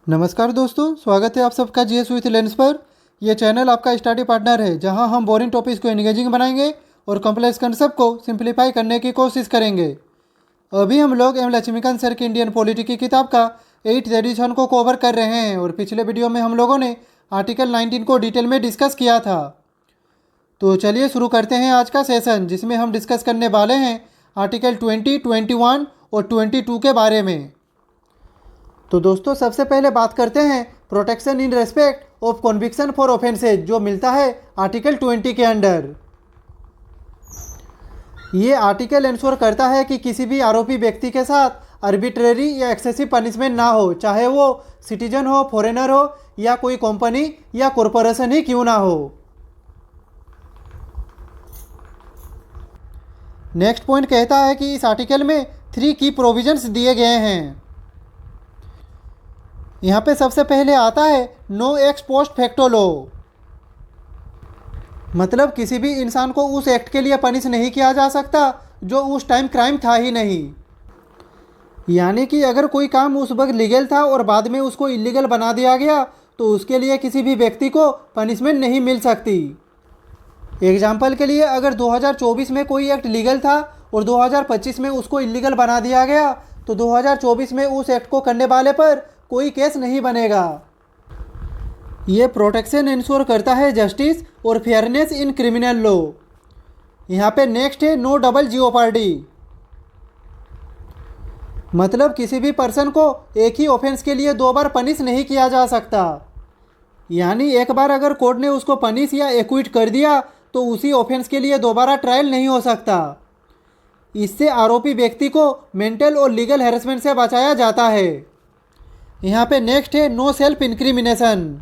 नमस्कार दोस्तों, स्वागत है आप सबका जीएस विथ लेंस पर। यह चैनल आपका स्टडी पार्टनर है जहां हम बोरिंग टॉपिक्स को एंगेजिंग बनाएंगे और कॉम्प्लेक्स कंसेप्ट को सिंप्लीफाई करने की कोशिश करेंगे। अभी हम लोग एम लक्ष्मीकांत सर की इंडियन पॉलिटी की किताब का 8th एडिशन को कवर कर रहे हैं और पिछले वीडियो में हम लोगों ने आर्टिकल 19 को डिटेल में डिस्कस किया था। तो चलिए शुरू करते हैं आज का सेशन, जिसमें हम डिस्कस करने वाले हैं आर्टिकल 20, 21 और 22 के बारे में। तो दोस्तों सबसे पहले बात करते हैं protection in respect of conviction for offences, जो मिलता है आर्टिकल 20 के अंडर। ये आर्टिकल इंश्योर करता है कि किसी भी आरोपी व्यक्ति के साथ आर्बिट्रेरी या एक्सेसिव पनिशमेंट ना हो, चाहे वो सिटीजन हो, फॉरेनर हो या कोई कंपनी या कॉरपोरेशन ही क्यों ना हो। नेक्स्ट पॉइंट कहता है कि इस आर्टिकल में 3 की प्रोविजंस दिए गए हैं। यहाँ पे सबसे पहले आता है no ex post facto law, मतलब किसी भी इंसान को उस एक्ट के लिए पनिश नहीं किया जा सकता जो उस टाइम क्राइम था ही नहीं। यानी कि अगर कोई काम उस वक्त लीगल था और बाद में उसको इलीगल बना दिया गया तो उसके लिए किसी भी व्यक्ति को पनिशमेंट नहीं मिल सकती। एग्जाम्पल के लिए, अगर 2024 में कोई एक्ट लीगल था और 2025 में उसको इलीगल बना दिया गया तो 2024 में उस एक्ट को करने वाले पर कोई केस नहीं बनेगा। ये प्रोटेक्शन इंश्योर करता है जस्टिस और फेयरनेस इन क्रिमिनल लॉ। यहाँ पे नेक्स्ट है नो डबल जीओपार्डी, मतलब किसी भी पर्सन को एक ही ऑफेंस के लिए 2 बार पनिश नहीं किया जा सकता। यानी एक बार अगर कोर्ट ने उसको पनिश या एक्विट कर दिया तो उसी ऑफेंस के लिए दोबारा ट्रायल नहीं हो सकता। इससे आरोपी व्यक्ति को मेंटल और लीगल हैरेसमेंट से बचाया जाता है। यहाँ पे नेक्स्ट है नो सेल्फ इंक्रिमिनेशन,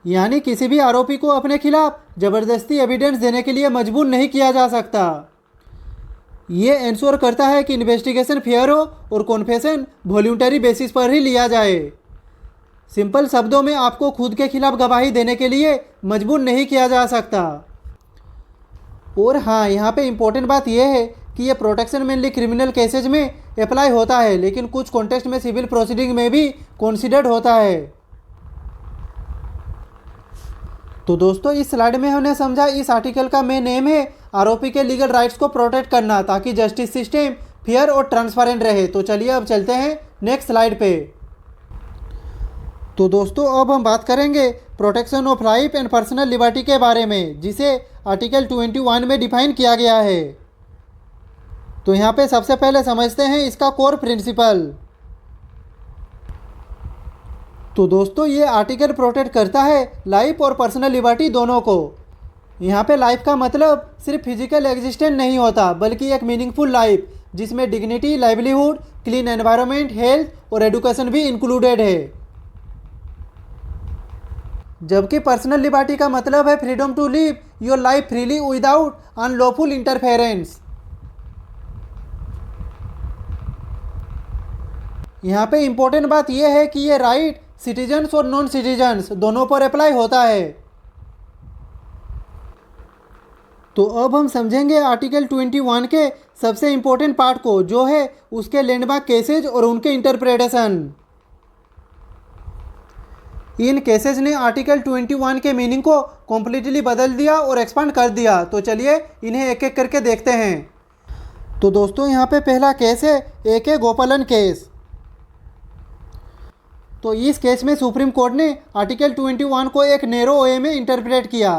यानी किसी भी आरोपी को अपने खिलाफ ज़बरदस्ती एविडेंस देने के लिए मजबूर नहीं किया जा सकता। ये इंश्योर करता है कि इन्वेस्टिगेशन फेयर हो और कॉन्फेशन वॉल्यूंटरी बेसिस पर ही लिया जाए। सिंपल शब्दों में आपको खुद के खिलाफ गवाही देने के लिए मजबूर नहीं किया जा सकता। और हाँ, यहाँ पे इम्पोर्टेंट बात यह है कि ये प्रोटेक्शन मेनली क्रिमिनल केसेज में अप्लाई होता है, लेकिन कुछ कॉन्टेक्स्ट में सिविल प्रोसीडिंग में भी कंसीडर्ड होता है। तो दोस्तों इस स्लाइड में हमने समझा इस आर्टिकल का मेन एम है आरोपी के लीगल राइट्स को प्रोटेक्ट करना, ताकि जस्टिस सिस्टम फेयर और ट्रांसपेरेंट रहे। तो चलिए अब चलते हैं नेक्स्ट स्लाइड पे। तो दोस्तों अब हम बात करेंगे protection of life and personal liberty के बारे में, जिसे आर्टिकल 21 में डिफाइन किया गया है। तो यहाँ पे सबसे पहले समझते हैं इसका कोर प्रिंसिपल। तो दोस्तों ये आर्टिकल प्रोटेक्ट करता है लाइफ और पर्सनल लिबर्टी दोनों को। यहाँ पे लाइफ का मतलब सिर्फ फिजिकल एग्जिस्टेंस नहीं होता, बल्कि एक मीनिंगफुल लाइफ जिसमें dignity, livelihood, clean environment, health और एजुकेशन भी इंक्लूडेड है। जबकि पर्सनल लिबर्टी का मतलब है freedom to live your life freely without unlawful interference. यहाँ पे इम्पोर्टेंट बात यह है कि ये राइट सिटीजन्स और नॉन सिटीजन्स दोनों पर अप्लाई होता है। तो अब हम समझेंगे आर्टिकल 21 के सबसे इम्पोर्टेंट पार्ट को, जो है उसके लैंडमार्क केसेज और उनके इंटरप्रिटेशन। इन केसेज ने आर्टिकल 21 के मीनिंग को कॉम्प्लीटली बदल दिया और एक्सपांड कर दिया। तो चलिए इन्हें एक एक करके देखते हैं। तो दोस्तों यहाँ पे पहला केस है AK गोपालन केस। तो इस केस में सुप्रीम कोर्ट ने आर्टिकल 21 को एक नैरो वे में इंटरप्रेट किया।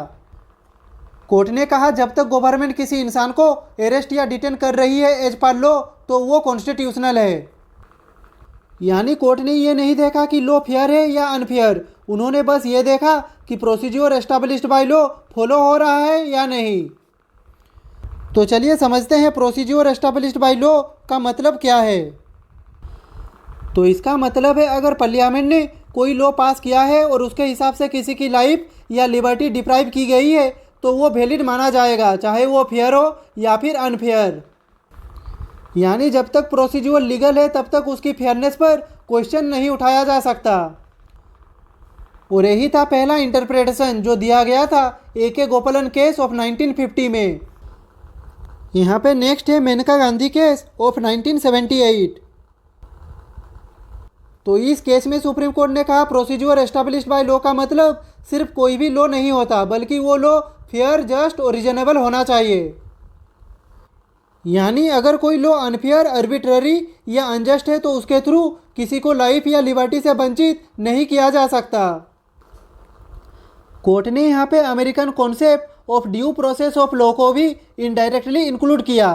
कोर्ट ने कहा जब तक गवर्नमेंट किसी इंसान को अरेस्ट या डिटेन कर रही है एज पर लॉ तो वो कॉन्स्टिट्यूशनल है। यानी कोर्ट ने ये नहीं देखा कि लॉ फेयर है या अनफेयर, उन्होंने बस ये देखा कि procedure established by law follow हो रहा है या नहीं। तो चलिए समझते हैं प्रोसीज्योर एस्टैब्लिश्ड बाय लॉ का मतलब क्या है। तो इसका मतलब है अगर पार्लियामेंट ने कोई लॉ पास किया है और उसके हिसाब से किसी की लाइफ या लिबर्टी डिप्राइव की गई है तो वो वैलिड माना जाएगा, चाहे वो फेयर हो या फिर अनफेयर। यानी जब तक प्रोसीज्योर लीगल है तब तक उसकी फेयरनेस पर क्वेश्चन नहीं उठाया जा सकता। और यही था पहला इंटरप्रिटेशन जो दिया गया था AK गोपालन केस ऑफ 1950 में। यहाँ पे नेक्स्ट है मेनका गांधी केस ऑफ 1978। तो इस केस में सुप्रीम कोर्ट ने कहा प्रोसीजर एस्टैब्लिश्ड बाय लॉ का मतलब सिर्फ कोई भी लॉ नहीं होता, बल्कि वो लॉ फेयर, जस्ट और रीजनेबल होना चाहिए। यानी अगर कोई लॉ अनफेयर, आर्बिट्ररी या अनजस्ट है तो उसके थ्रू किसी को लाइफ या लिबर्टी से वंचित नहीं किया जा सकता। कोर्ट ने यहाँ पे American concept of due process of law को भी इनडायरेक्टली इंक्लूड किया।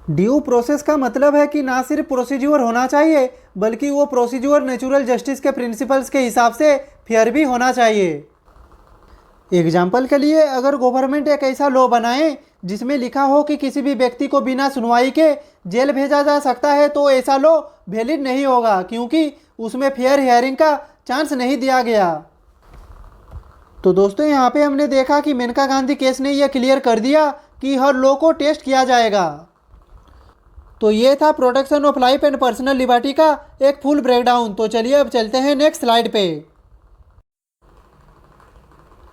ड्यू प्रोसेस का मतलब है कि ना सिर्फ प्रोसीजर होना चाहिए, बल्कि वो प्रोसीजर नेचुरल जस्टिस के प्रिंसिपल्स के हिसाब से फेयर भी होना चाहिए। एग्जाम्पल के लिए, अगर गवर्नमेंट एक ऐसा लॉ बनाए जिसमें लिखा हो कि किसी भी व्यक्ति को बिना सुनवाई के जेल भेजा जा सकता है, तो ऐसा लॉ वैलिड नहीं होगा, क्योंकि उसमें फेयर हियरिंग का चांस नहीं दिया गया। तो दोस्तों, यहाँ पे हमने देखा कि मेनका गांधी केस ने यह क्लियर कर दिया कि हर लॉ को टेस्ट किया जाएगा। तो ये था protection of life and personal liberty का एक फुल ब्रेकडाउन। तो चलिए अब चलते हैं नेक्स्ट स्लाइड पे।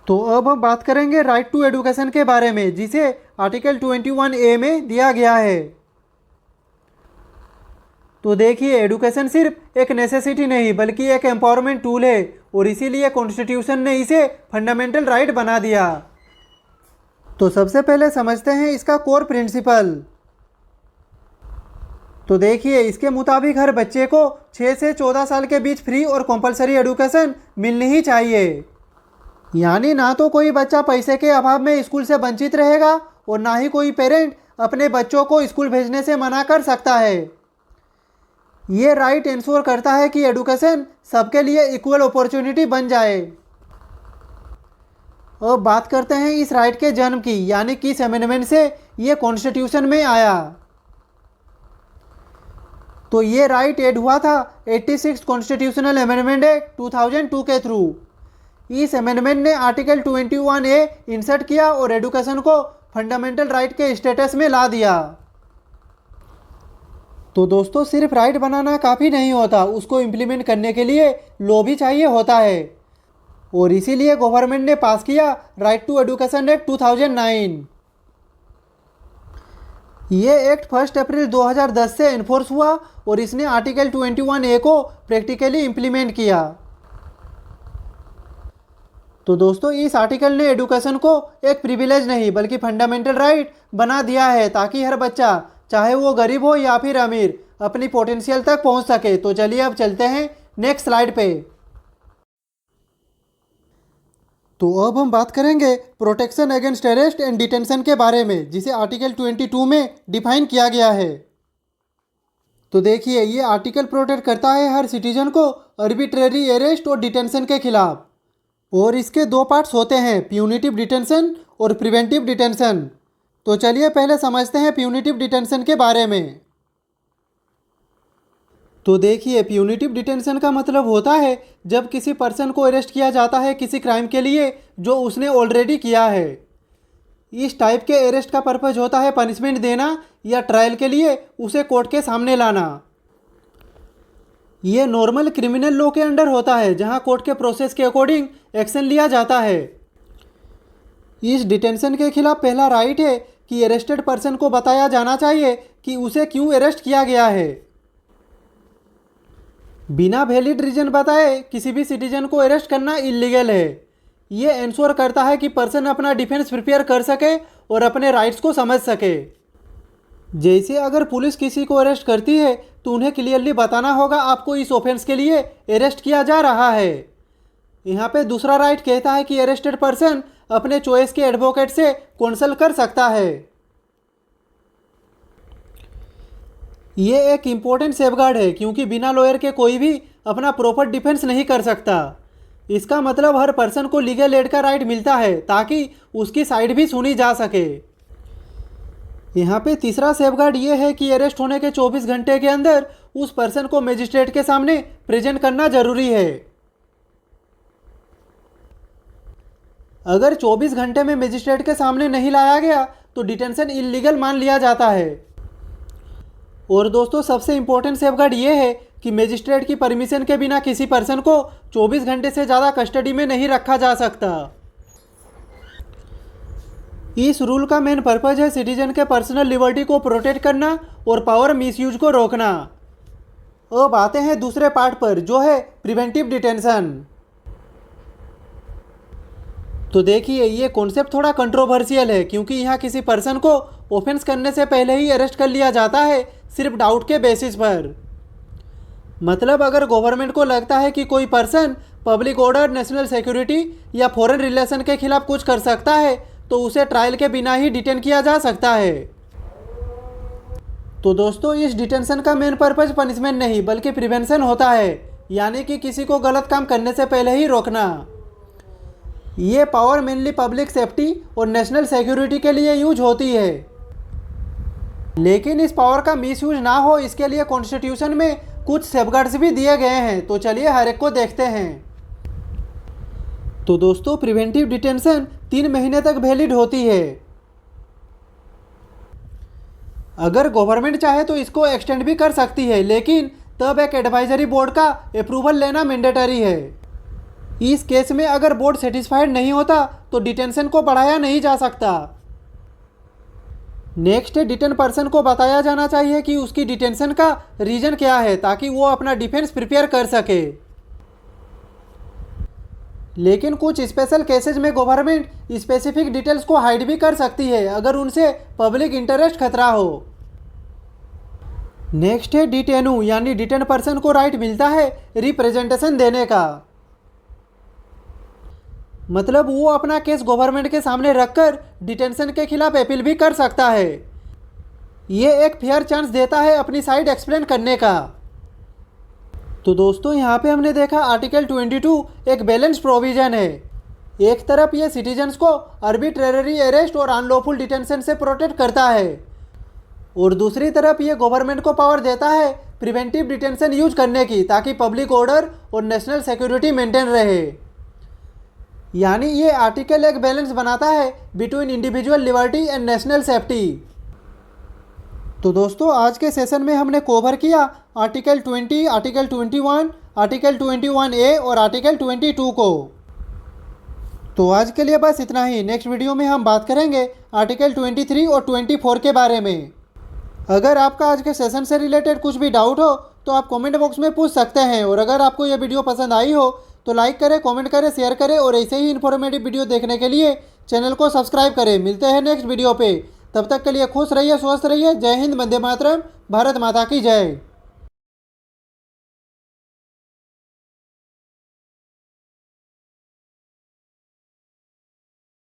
तो अब हम बात करेंगे राइट टू एजुकेशन के बारे में, जिसे आर्टिकल 21A में दिया गया है। तो देखिए, एजुकेशन सिर्फ एक नेसेसिटी नहीं बल्कि एक एम्पावरमेंट टूल है, और इसीलिए कॉन्स्टिट्यूशन ने इसे फंडामेंटल राइट बना दिया। तो सबसे पहले समझते हैं इसका कोर प्रिंसिपल। तो देखिए, इसके मुताबिक हर बच्चे को 6 से 14 साल के बीच फ्री और कंपलसरी एजुकेशन मिलनी ही चाहिए। यानी ना तो कोई बच्चा पैसे के अभाव में स्कूल से वंचित रहेगा, और ना ही कोई पेरेंट अपने बच्चों को स्कूल भेजने से मना कर सकता है। ये राइट इंश्योर करता है कि एजुकेशन सबके लिए इक्वल अपॉर्चुनिटी बन जाए। अब बात करते हैं इस राइट के जन्म की, यानी किस अमेंडमेंट से ये कॉन्स्टिट्यूशन में आया। तो ये राइट ऐड हुआ था 86 कॉन्स्टिट्यूशनल अमेंडमेंट एक्ट 2002 के थ्रू। इस अमेंडमेंट ने आर्टिकल 21A इंसर्ट किया और एजुकेशन को फंडामेंटल राइट के स्टेटस में ला दिया। तो दोस्तों, सिर्फ राइट बनाना काफ़ी नहीं होता, उसको इम्प्लीमेंट करने के लिए लॉ भी चाहिए होता है, और इसीलिए गवर्नमेंट ने पास किया राइट टू एजुकेशन एक्ट 2009। ये एक्ट 1 अप्रैल 2010 से इन्फोर्स हुआ, और इसने आर्टिकल 21A को प्रैक्टिकली इम्प्लीमेंट किया। तो दोस्तों, इस आर्टिकल ने एजुकेशन को एक प्रिविलेज नहीं बल्कि फंडामेंटल राइट बना दिया है, ताकि हर बच्चा, चाहे वो गरीब हो या फिर अमीर, अपनी पोटेंशियल तक पहुंच सके। तो चलिए अब चलते हैं नेक्स्ट स्लाइड पे। तो अब हम बात करेंगे protection against arrest and detention के बारे में, जिसे आर्टिकल 22 में डिफाइन किया गया है। तो देखिए, ये आर्टिकल प्रोटेक्ट करता है हर सिटीजन को आर्बिट्रेरी अरेस्ट और डिटेंशन के खिलाफ, और इसके दो पार्ट्स होते हैं, प्यूनिटिव डिटेंशन और प्रिवेंटिव डिटेंशन। तो चलिए पहले समझते हैं प्यूनिटिव डिटेंशन के बारे में। तो देखिए, प्यूनिटिव डिटेंशन का मतलब होता है जब किसी पर्सन को अरेस्ट किया जाता है किसी क्राइम के लिए जो उसने ऑलरेडी किया है। इस टाइप के अरेस्ट का पर्पज़ होता है पनिशमेंट देना या ट्रायल के लिए उसे कोर्ट के सामने लाना। ये नॉर्मल क्रिमिनल लॉ के अंडर होता है, जहां कोर्ट के प्रोसेस के अकॉर्डिंग एक्शन लिया जाता है। इस डिटेंशन के खिलाफ पहला राइट है कि अरेस्टेड पर्सन को बताया जाना चाहिए कि उसे क्यों अरेस्ट किया गया है। बिना वैलिड रीजन बताए किसी भी सिटीजन को अरेस्ट करना इलीगल है। ये इंश्योर करता है कि पर्सन अपना डिफेंस प्रिपेयर कर सके और अपने राइट्स को समझ सके। जैसे अगर पुलिस किसी को अरेस्ट करती है तो उन्हें क्लियरली बताना होगा आपको इस ऑफेंस के लिए अरेस्ट किया जा रहा है। यहाँ पे दूसरा राइट कहता है कि अरेस्टेड पर्सन अपने चॉइस के एडवोकेट से काउंसल कर सकता है। ये एक इम्पोर्टेंट सेफगार्ड है, क्योंकि बिना लॉयर के कोई भी अपना प्रॉपर डिफेंस नहीं कर सकता। इसका मतलब हर पर्सन को लीगल एड का राइट मिलता है ताकि उसकी साइड भी सुनी जा सके। यहाँ पे तीसरा सेफगार्ड ये है कि अरेस्ट होने के 24 घंटे के अंदर उस पर्सन को मजिस्ट्रेट के सामने प्रेजेंट करना जरूरी है। अगर 24 घंटे में मजिस्ट्रेट के सामने नहीं लाया गया तो डिटेंशन इलीगल मान लिया जाता है। और दोस्तों, सबसे इंपॉर्टेंट सेफगार्ड ये है कि मजिस्ट्रेट की परमिशन के बिना किसी पर्सन को 24 घंटे से ज़्यादा कस्टडी में नहीं रखा जा सकता। इस रूल का मेन पर्पज है सिटीजन के पर्सनल लिबर्टी को प्रोटेक्ट करना और पावर मिसयूज को रोकना। अब आते हैं दूसरे पार्ट पर, जो है प्रिवेंटिव डिटेंशन। तो देखिए, ये कॉन्सेप्ट थोड़ा कंट्रोवर्शियल है, क्योंकि यहाँ किसी पर्सन को ऑफेंस करने से पहले ही अरेस्ट कर लिया जाता है, सिर्फ डाउट के बेसिस पर। मतलब अगर गवर्नमेंट को लगता है कि कोई person public order, national security या फॉरेन रिलेशन के खिलाफ कुछ कर सकता है, तो उसे ट्रायल के बिना ही डिटेन किया जा सकता है। तो दोस्तों, इस डिटेंशन का मेन पर्पज पनिशमेंट नहीं बल्कि प्रिवेंशन होता है, यानी कि किसी को गलत काम करने से पहले ही रोकना। ये पावर मेनली पब्लिक सेफ्टी और नेशनल सिक्योरिटी के लिए यूज होती है, लेकिन इस पावर का मिसयूज ना हो इसके लिए कॉन्स्टिट्यूशन में कुछ सेफगार्ड्स भी दिए गए हैं। तो चलिए हर एक को देखते हैं। तो दोस्तों, प्रिवेंटिव डिटेंशन 3 महीने तक वैलिड होती है। अगर गवर्नमेंट चाहे तो इसको एक्सटेंड भी कर सकती है, लेकिन तब एक एडवाइजरी बोर्ड का अप्रूवल लेना मैंडेटरी है। इस केस में अगर बोर्ड सेटिस्फाइड नहीं होता तो डिटेंशन को बढ़ाया नहीं जा सकता। नेक्स्ट, डिटेन पर्सन को बताया जाना चाहिए कि उसकी डिटेंशन का रीजन क्या है, ताकि वो अपना डिफेंस प्रिपेयर कर सके। लेकिन कुछ स्पेशल केसेस में गवर्नमेंट स्पेसिफिक डिटेल्स को हाइड भी कर सकती है, अगर उनसे पब्लिक इंटरेस्ट खतरा हो। नेक्स्ट है डिटेनू, यानी डिटेन पर्सन को राइट मिलता है रिप्रेजेंटेशन देने का। मतलब वो अपना केस गवर्नमेंट के सामने रखकर डिटेंशन के खिलाफ अपील भी कर सकता है। ये एक फेयर चांस देता है अपनी साइड एक्सप्लेन करने का। तो दोस्तों, यहाँ पे हमने देखा आर्टिकल 22 एक बैलेंस प्रोविजन है। एक तरफ ये सिटीजन्स को आर्बिट्रेरी अरेस्ट और अनलॉफुल डिटेंशन से प्रोटेक्ट करता है, और दूसरी तरफ ये गवर्नमेंट को पावर देता है प्रिवेंटिव डिटेंशन यूज करने की, ताकि पब्लिक ऑर्डर और नेशनल सिक्योरिटी मेंटेन रहे। यानी ये आर्टिकल एक बैलेंस बनाता है between individual liberty and national safety. तो दोस्तों, आज के सेशन में हमने कवर किया आर्टिकल 20, आर्टिकल 21, आर्टिकल 21A और आर्टिकल 22 को। तो आज के लिए बस इतना ही। नेक्स्ट वीडियो में हम बात करेंगे आर्टिकल 23 और 24 के बारे में। अगर आपका आज के सेशन से रिलेटेड कुछ भी डाउट हो तो आप कमेंट बॉक्स में पूछ सकते हैं, और अगर आपको यह वीडियो पसंद आई हो तो लाइक करें, कमेंट करें, शेयर करें, और ऐसे ही इन्फॉर्मेटिव वीडियो देखने के लिए चैनल को सब्सक्राइब करें। मिलते हैं नेक्स्ट वीडियो पे, तब तक के लिए खुश रहिए, स्वस्थ रहिए। जय हिंद, वंदे मातरम, भारत माता की जय।